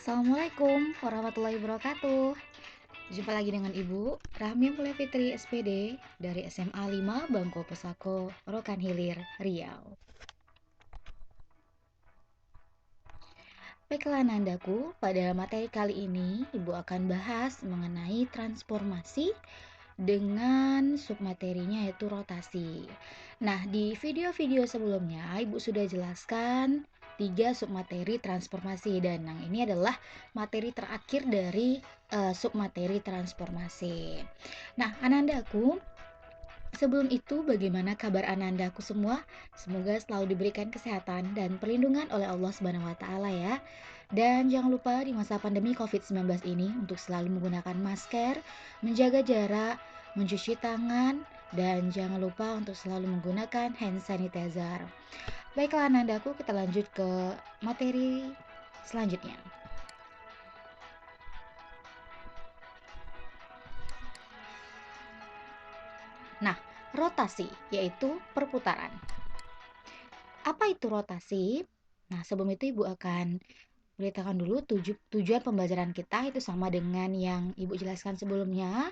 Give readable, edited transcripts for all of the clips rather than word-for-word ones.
Assalamualaikum warahmatullahi wabarakatuh. Jumpa lagi dengan Ibu Rahmi Mulia Fitri SPD dari SMA 5 Bangko Pesako, Rokan Hilir, Riau. Baiklah Nandaku, pada materi kali ini Ibu akan bahas mengenai transformasi dengan submaterinya yaitu rotasi. Nah, di video-video sebelumnya Ibu sudah jelaskan 3 submateri transformasi dan yang ini adalah materi terakhir dari submateri transformasi. Nah, Anandaku, sebelum itu bagaimana kabar Anandaku semua? Semoga selalu diberikan kesehatan dan perlindungan oleh Allah Subhanahu wa taala ya. Dan jangan lupa di masa pandemi COVID-19 ini untuk selalu menggunakan masker, menjaga jarak, mencuci tangan, dan jangan lupa untuk selalu menggunakan hand sanitizer. Baiklah Anandaku, kita lanjut ke materi selanjutnya. Nah, rotasi yaitu perputaran. Apa itu rotasi? Nah, sebelum itu Ibu akan beritakan dulu tujuan pembelajaran kita itu sama dengan yang Ibu jelaskan sebelumnya.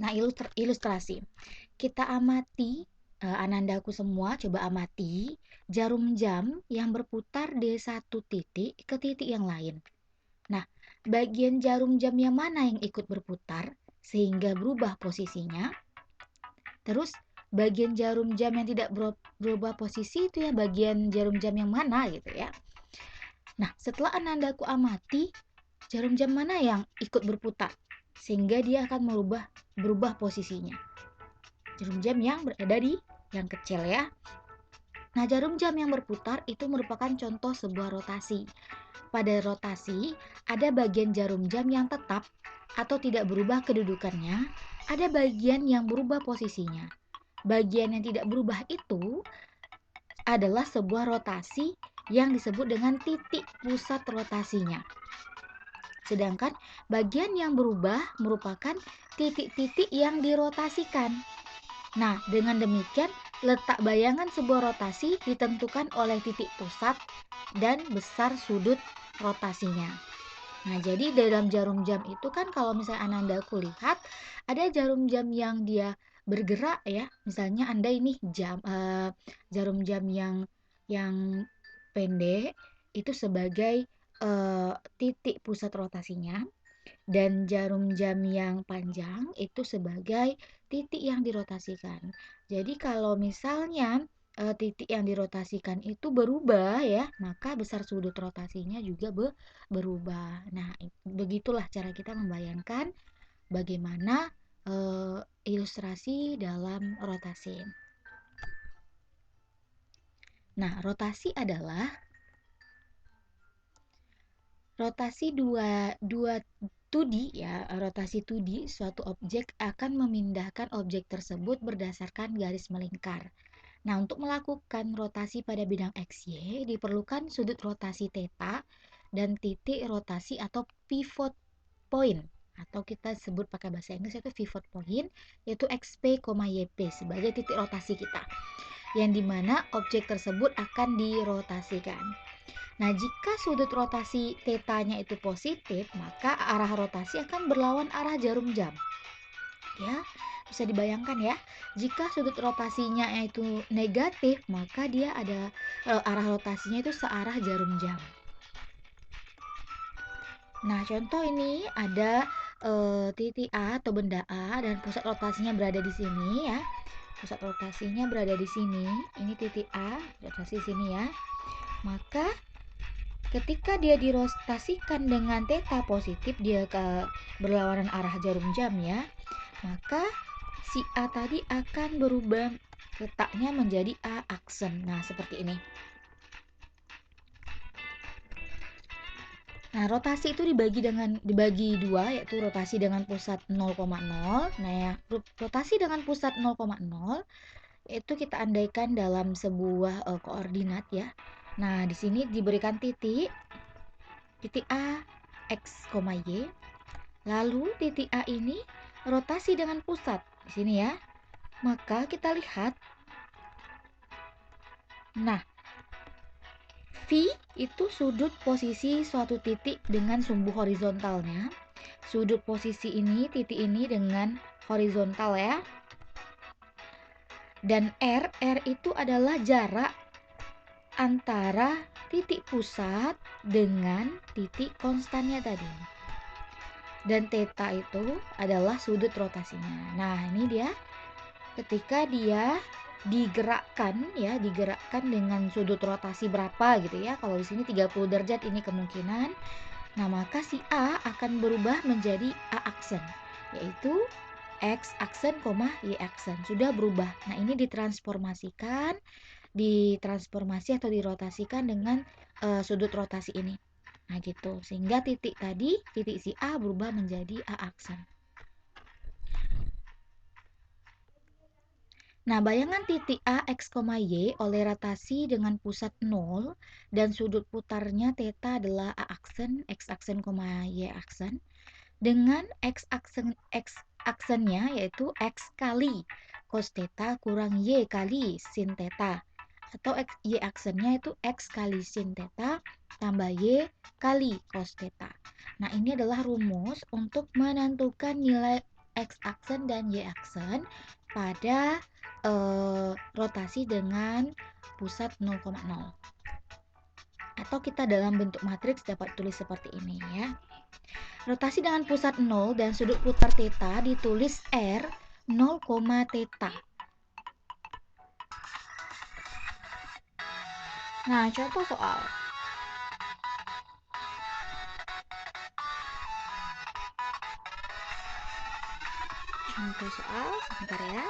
Nah, ilustrasi. Kita amati, Anandaku semua coba amati jarum jam yang berputar dari satu titik ke titik yang lain. Nah, bagian jarum jam yang mana yang ikut berputar sehingga berubah posisinya? Terus bagian jarum jam yang tidak berubah posisi itu ya bagian jarum jam yang mana gitu ya. Nah, setelah Anandaku amati jarum jam mana yang ikut berputar sehingga dia akan berubah posisinya. Jarum jam yang berada di yang kecil ya. Nah, jarum jam yang berputar itu merupakan contoh sebuah rotasi. Pada rotasi, ada bagian jarum jam yang tetap atau tidak berubah kedudukannya, ada bagian yang berubah posisinya. Bagian yang tidak berubah itu adalah sebuah rotasi yang disebut dengan titik pusat rotasinya. Sedangkan bagian yang berubah merupakan titik-titik yang dirotasikan. Nah, dengan demikian letak bayangan sebuah rotasi ditentukan oleh titik pusat dan besar sudut rotasinya. Nah, jadi dalam jarum jam itu kan kalau misalnya Anandaku lihat ada jarum jam yang dia bergerak ya. Misalnya Anda ini jarum jam yang pendek itu sebagai titik pusat rotasinya dan jarum jam yang panjang itu sebagai titik yang dirotasikan. Jadi kalau misalnya titik yang dirotasikan itu berubah ya, maka besar sudut rotasinya juga berubah. Nah, begitulah cara kita membayangkan bagaimana ilustrasi dalam rotasi. Nah, rotasi adalah rotasi 2D ya, rotasi 2D suatu objek akan memindahkan objek tersebut berdasarkan garis melingkar. Nah, untuk melakukan rotasi pada bidang XY diperlukan sudut rotasi theta dan titik rotasi atau pivot point atau kita sebut pakai bahasa Inggris itu pivot point yaitu XP, YP sebagai titik rotasi kita yang dimana objek tersebut akan dirotasikan. Nah, jika sudut rotasi tetanya itu positif, maka arah rotasi akan berlawan arah jarum jam. Ya, bisa dibayangkan ya. Jika sudut rotasinya itu negatif, maka dia ada arah rotasinya itu searah jarum jam. Nah, contoh ini ada titik A atau benda A dan pusat rotasinya berada di sini ya. Pusat rotasinya berada di sini. Ini titik A, rotasi sini ya. Maka ketika dia dirotasikan dengan theta positif, dia ke berlawanan arah jarum jam ya, maka si A tadi akan berubah letaknya menjadi A aksen. Nah, seperti ini. Nah, rotasi itu dibagi dua, yaitu rotasi dengan pusat 0,0. Nah, ya, rotasi dengan pusat 0,0 itu kita andaikan dalam sebuah koordinat ya. Nah, di sini diberikan titik A x, y. Lalu titik A ini rotasi dengan pusat di sini ya. Maka kita lihat, nah, V itu sudut posisi suatu titik dengan sumbu horizontalnya. Sudut posisi ini, titik ini dengan horizontal ya. Dan R itu adalah jarak antara titik pusat dengan titik konstannya tadi. Dan theta itu adalah sudut rotasinya. Nah, ini dia ketika dia digerakkan dengan sudut rotasi berapa gitu ya. Kalau di sini 30 derajat ini kemungkinan. Nah, maka si A akan berubah menjadi A aksen, yaitu X aksen, Y aksen. Sudah berubah. Nah, ini ditransformasi atau dirotasikan dengan sudut rotasi ini. Nah, gitu. Sehingga titik si A berubah menjadi A aksen. Nah, bayangan titik A, X, Y oleh rotasi dengan pusat 0 dan sudut putarnya theta adalah A aksen, X aksen, Y aksen. Dengan X aksennya yaitu X kali cos theta kurang Y kali sin theta. Atau Y aksennya itu X kali sin theta tambah Y kali cos theta. Nah, ini adalah rumus untuk menentukan nilai X aksen dan Y aksen pada rotasi dengan pusat 0,0. Atau kita dalam bentuk matriks dapat tulis seperti ini ya. Rotasi dengan pusat 0 dan sudut putar theta ditulis R 0, theta. Nah, contoh soal. Sebentar ya.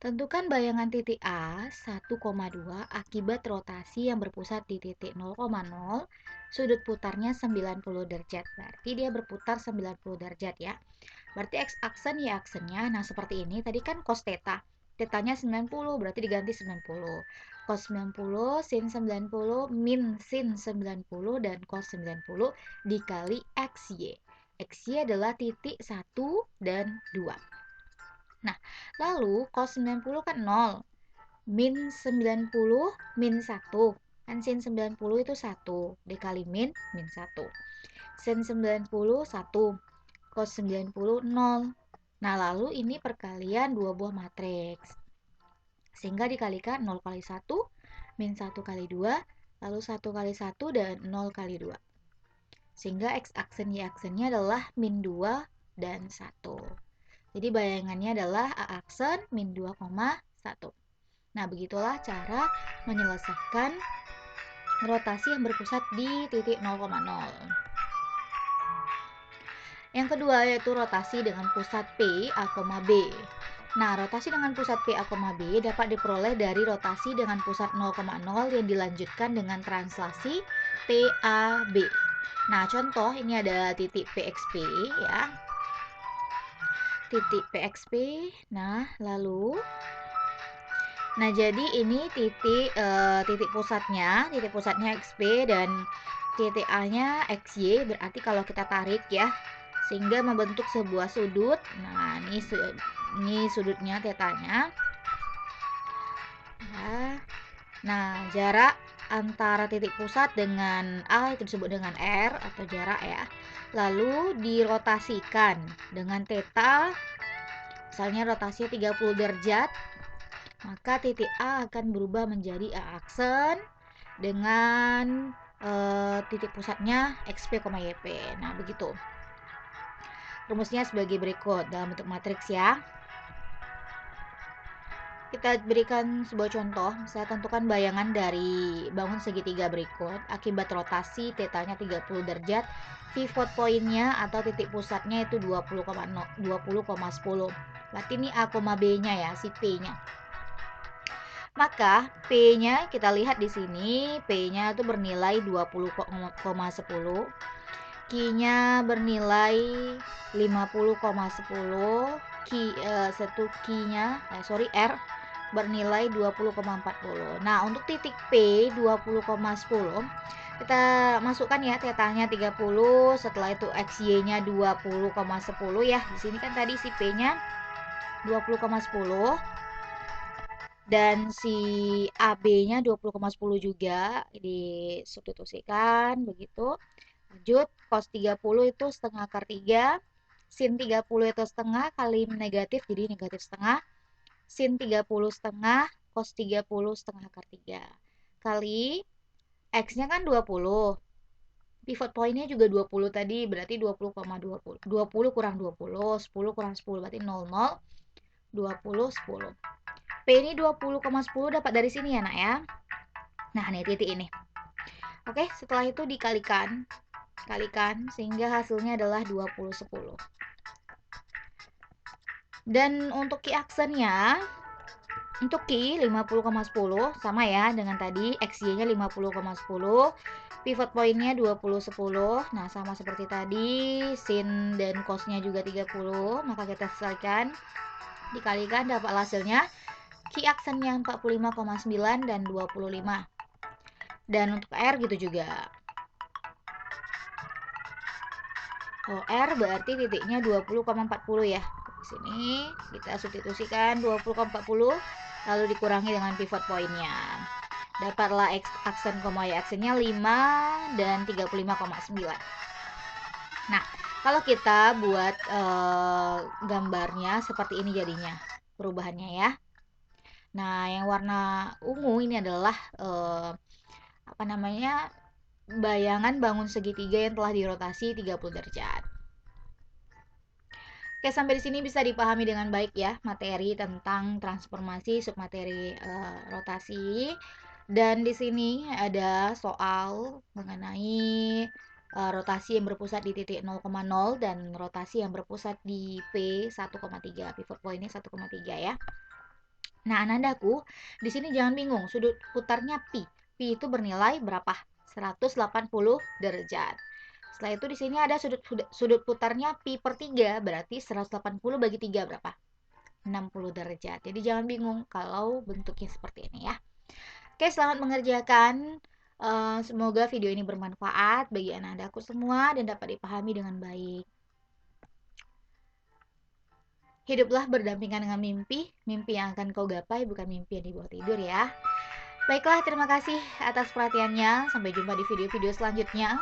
Tentukan bayangan titik A 1,2 akibat rotasi yang berpusat di titik 0,0, sudut putarnya 90 derajat. Berarti dia berputar 90 derajat ya. Berarti X aksen, Y aksennya, nah seperti ini. Tadi kan cos theta. Tetanya 90, berarti diganti 90. Cos 90, sin 90, min sin 90, dan cos 90 dikali XY. XY adalah titik 1 dan 2. Nah, lalu cos 90 kan 0. Min 90 min 1. Kan sin 90 itu 1. Dikali min 1. Sin 90 1. Cos 90 0. Nah, lalu ini perkalian dua buah matriks. Sehingga dikalikan 0 kali 1, min 1 kali 2, lalu 1 kali 1 dan 0 kali 2. Sehingga X aksen Y aksennya adalah min 2 dan 1. Jadi bayangannya adalah A aksen min 2,1. Nah, begitulah cara menyelesaikan rotasi yang berpusat di titik 0,0. Yang kedua yaitu rotasi dengan pusat P, A, B. Nah, rotasi dengan pusat P, A, B dapat diperoleh dari rotasi dengan pusat 0,0 yang dilanjutkan dengan translasi PAB. Nah, contoh ini ada titik PXP ya. Titik PXP. Nah, jadi ini titik pusatnya XP dan titik A-nya XY. Berarti kalau kita tarik ya, sehingga membentuk sebuah sudut. Nah, ini sudutnya tetanya. Nah, jarak antara titik pusat dengan A itu disebut dengan R atau jarak ya. Lalu dirotasikan dengan theta. Misalnya rotasinya 30 derajat, maka titik A akan berubah menjadi A aksen dengan titik pusatnya XP, YP. Nah, begitu. Rumusnya sebagai berikut dalam bentuk matriks ya. Kita berikan sebuah contoh. Saya tentukan bayangan dari bangun segitiga berikut. Akibat rotasi tetanya 30 derajat, pivot pointnya atau titik pusatnya itu 20,10. Berarti ini A, B-nya ya, si P-nya. Maka P-nya kita lihat di sini, P-nya itu bernilai 20,10. Q-nya bernilai 50,10. R bernilai 20,40. Nah, untuk titik P 20,10 kita masukkan ya, tetanya 30, setelah itu XY-nya 20,10 ya. Di sini kan tadi si P-nya 20,10. Dan si AB-nya 20,10 juga disubstitusikan begitu. Lanjut, cos 30 itu setengah akar 3, sin 30 itu setengah kali negatif, jadi negatif setengah, sin 30 setengah, cos 30 setengah akar 3. Kali, X-nya kan 20, pivot point-nya juga 20 tadi, berarti 20,20. 20 kurang 20, 10 kurang 10, berarti 00, 20, 10. P ini 20,10 dapat dari sini ya nak ya. Nah nih titik ini. Oke, setelah itu dikalikan. Kalikan sehingga hasilnya adalah 20, 10. Dan untuk Ki aksennya, untuk Ki 50,10 sama ya dengan tadi, XY-nya 50,10, pivot point-nya 20, 10. Nah, sama seperti tadi, sin dan cos-nya juga 30, maka kita selesaikan, dikalikan dapat hasilnya Ki aksennya 45,9 dan 25. Dan untuk R gitu juga. R berarti titiknya 20,40 ya. Di sini kita substitusikan 20,40 lalu dikurangi dengan pivot point-nya. Dapatlah X aksen, Y aksennya 5 dan 35,9. Nah, kalau kita buat gambarnya seperti ini jadinya perubahannya ya. Nah, yang warna ungu ini adalah apa namanya? Bayangan bangun segitiga yang telah dirotasi 30 derajat. Oke, sampai di sini bisa dipahami dengan baik ya materi tentang transformasi submateri rotasi. Dan di sini ada soal mengenai rotasi yang berpusat di titik 0,0 dan rotasi yang berpusat di P 1,3. Pivot point-nya 1,3 ya. Nah, anandaku, di sini jangan bingung, sudut putarnya pi. Pi itu bernilai berapa? 180 derajat. Setelah itu di sini ada sudut putarnya pi per 3, berarti 180 bagi 3 berapa? 60 derajat. Jadi jangan bingung kalau bentuknya seperti ini ya. Oke, selamat mengerjakan. Semoga video ini bermanfaat bagi anak-anakku semua dan dapat dipahami dengan baik. Hiduplah berdampingan dengan mimpi, mimpi yang akan kau gapai bukan mimpi yang di bawah tidur ya. Baiklah, terima kasih atas perhatiannya. Sampai jumpa di video-video selanjutnya.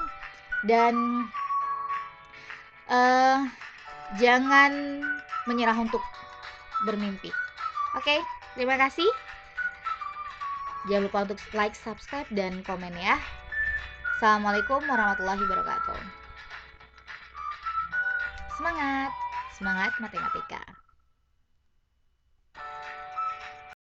Dan jangan menyerah untuk bermimpi. Oke, terima kasih. Jangan lupa untuk like, subscribe, dan komen ya. Assalamualaikum warahmatullahi wabarakatuh. Semangat, semangat matematika.